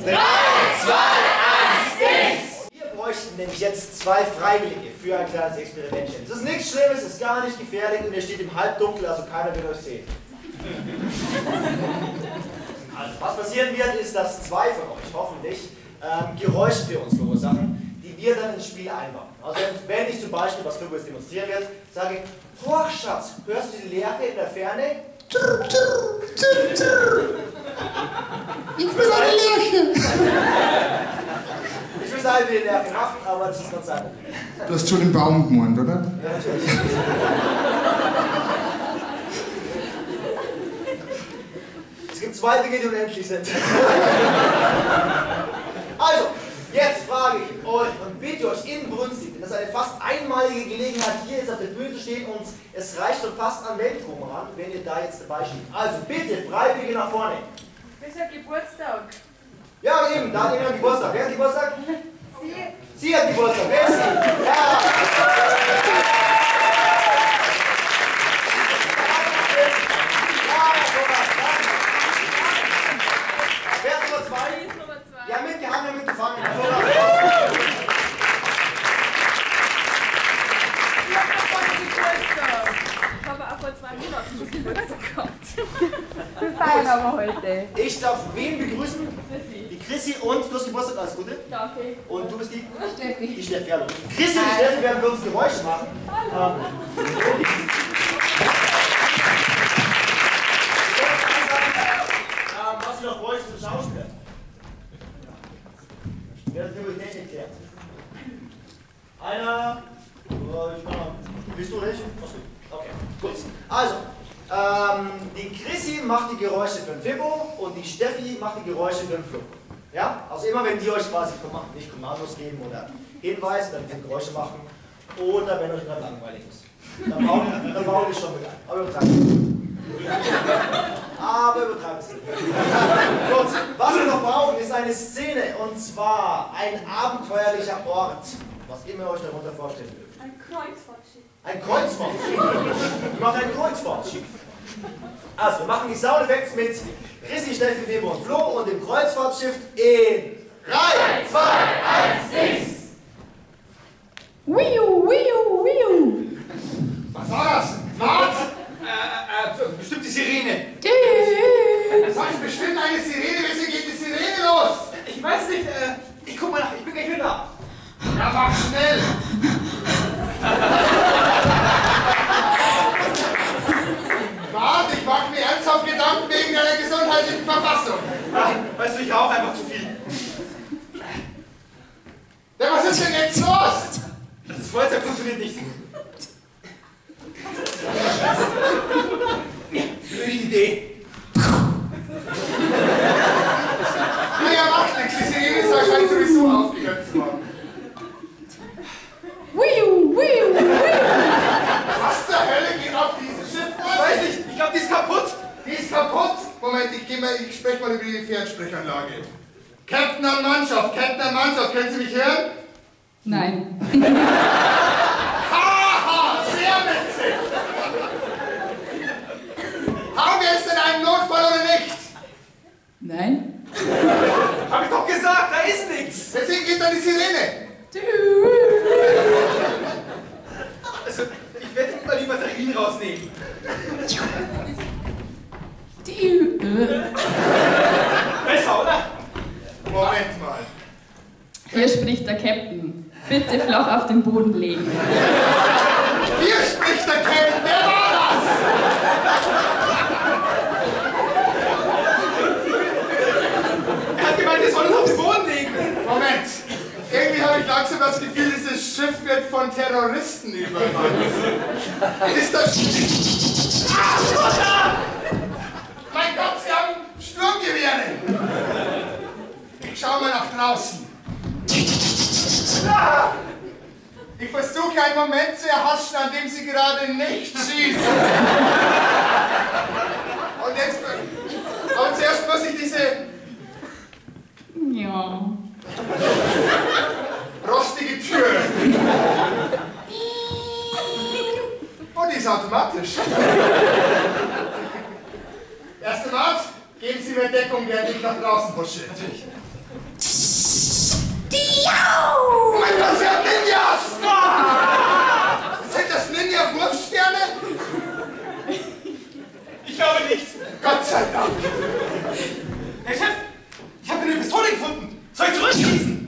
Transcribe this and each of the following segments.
3, 2, 1, Dings! Wir bräuchten nämlich jetzt 2 Freiwillige für ein kleines Experimentchen. Das ist nichts Schlimmes, ist gar nicht gefährlich und ihr steht im Halbdunkel, also keiner wird euch sehen. Also, was passieren wird, ist, dass 2 von euch hoffentlich Geräusche für uns verursachen, die wir dann ins Spiel einbauen. Also wenn ich zum Beispiel, was Fibus demonstrieren wird, sage, Horch, Schatz, hörst du die Lerche in der Ferne? Ich will eine Lerche! Ich will sagen, wie die Lerche macht, aber das ist ganz sein. Du hast schon den Baum gemeint, oder? Ja, natürlich. Es gibt 2 Dinge, die unendlich sind. Also, jetzt frage ich euch und bitte euch inbrünstig, denn das ist eine fast einmalige Gelegenheit, hier jetzt auf der Bühne zu stehen und es reicht schon fast an Weltruhm ran, wenn ihr da jetzt dabei steht. Also bitte, Freiwillige nach vorne. Das ist ja Geburtstag. Ja, eben, da hat jemand Geburtstag. Wer hat Geburtstag? Sie. Sie hat Geburtstag. Wer ist sie? Ja! Wer ist Nummer 2? Ja, mitgehangen, ja, mitgefangen. Ich habe auch vor 2 Monaten Geburtstag gehabt. Wir feiern aber heute. Ich darf wen begrüßen? Chrissy. Die Chrissy und du hast Geburtstag, alles Gute. Danke. Und du bist die? Steffi. Die Steffi, hallo. Chrissy und die Steffi werden für uns Geräusche machen. Was ich noch bräuchte, ist ein Schauspieler. Wer das über die Technik klärt. Einer. Bist du nicht? Okay, gut. Also, die Chrissy macht die Geräusche für den Fibbo und die Steffi macht die Geräusche für den Flo. Ja? Also immer wenn die euch quasi nicht Kommandos geben oder Hinweise, dann könnt ihr Geräusche machen. Oder wenn euch gerade langweilig ist. Dann bauen wir schon mit ein. Aber übertreiben. Aber übertreiben es nicht. Gut, was wir noch brauchen, ist eine Szene. Und zwar ein abenteuerlicher Ort. Was immer ihr euch darunter vorstellen würdet. Ein Kreuzfahrtschiff. Ein Kreuzfahrtschiff. Wir machen ein Kreuzfahrtschiff. Also, wir machen die Soundeffekte mit Chrissy, Steffi, Fibbo und Flo und dem Kreuzfahrtschiff in 3, 2, 1, Dings! Wiu, wiu, wiu. Was war das? Was? Bestimmt die Sirene. Das heißt bestimmt eine Sirene. Weswegen geht die Sirene los? Ich weiß nicht. Ich guck mal nach. Ich bin gleich wieder da. Ja, mach schnell. Warte, ich mache mir ernsthaft Gedanken wegen deiner gesundheitlichen Verfassung. Ach, weißt du, ich rauche einfach zu viel. Ja, was ist denn jetzt los? Das Feuerzeug funktioniert nicht. Blöde Idee. Naja, macht nichts. Die Sirene ist wahrscheinlich sowieso aufgehört zu haben. Wiu, wiu, wiu. Was zur Hölle geht auf dieses Schiff? Ich weiß nicht. Ich glaube, die ist kaputt. Die ist kaputt? Moment, ich spreche mal über die Fernsprechanlage. Captain an Mannschaft, können Sie mich hören? Nein. Haha, sehr witzig! Haben wir jetzt denn einen Notfall oder nicht? Nein. Hab ich doch gesagt, da ist nichts! Deswegen geht dann die Sirene. Also, ich werde mal die Batterien rausnehmen. Besser, oder? Moment mal. Hier spricht der Captain. Bitte flach auf den Boden legen. Hier spricht der Captain. Wer war das? Er hat gemeint, wir sollen uns auf den Boden legen. Moment. Irgendwie habe ich langsam das Gefühl, dieses Schiff wird von Terroristen überrannt. Ist das... Ah, Mutter! Mein Gott, Sie haben Sturmgewehre! Ich schau mal nach draußen. Ah! Ich versuche einen Moment zu erhaschen, an dem Sie gerade nicht schießen. Und zuerst muss ich diese... Ja. rostige Tür öffnen. Oh, die ist automatisch. Erste Mat, geben Sie mir Deckung, während ich nach draußen pushe. Oh mein Gott, sie hat Ninjas! Sind das Ninja-Wurfsterne? Ich glaube nicht. Gott sei Dank. Herr Chef, ich habe eine Pistole gefunden. Soll ich zurückschießen?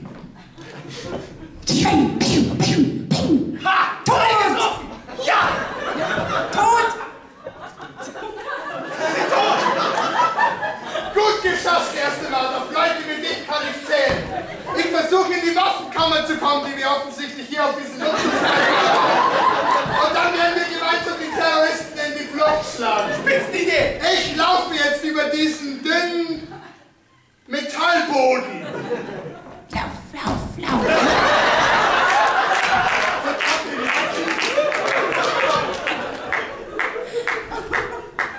Ha! Tot! Getroffen! Ja! Tot! Gut geschossen, erste Mal. Auf Leute wie dich kann ich zählen. Ich versuche in die Waffenkammer zu kommen, die wir offensichtlich hier auf diesen Luxus haben. Und dann werden wir gemeinsam die Terroristen in die Flucht schlagen. Spitzenidee! Ich laufe jetzt über diesen dünnen Metallboden. Lauf.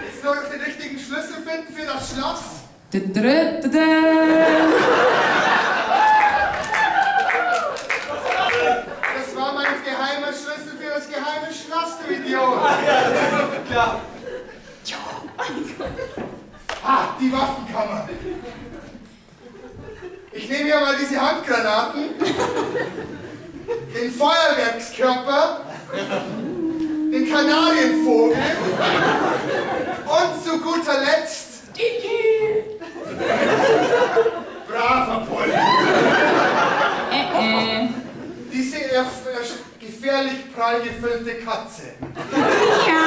Jetzt nur noch den richtigen Schlüssel finden für das Schloss. Das war mein geheimer Schlüssel für das geheime Schloss, du Idiot. Klar. Ah, die Waffenkammer. Ich nehme hier mal diese Handgranaten, den Feuerwerkskörper, den Kanarienvogel und zu guter Letzt braver Polly. Diese gefährlich prall gefüllte Katze. Ja.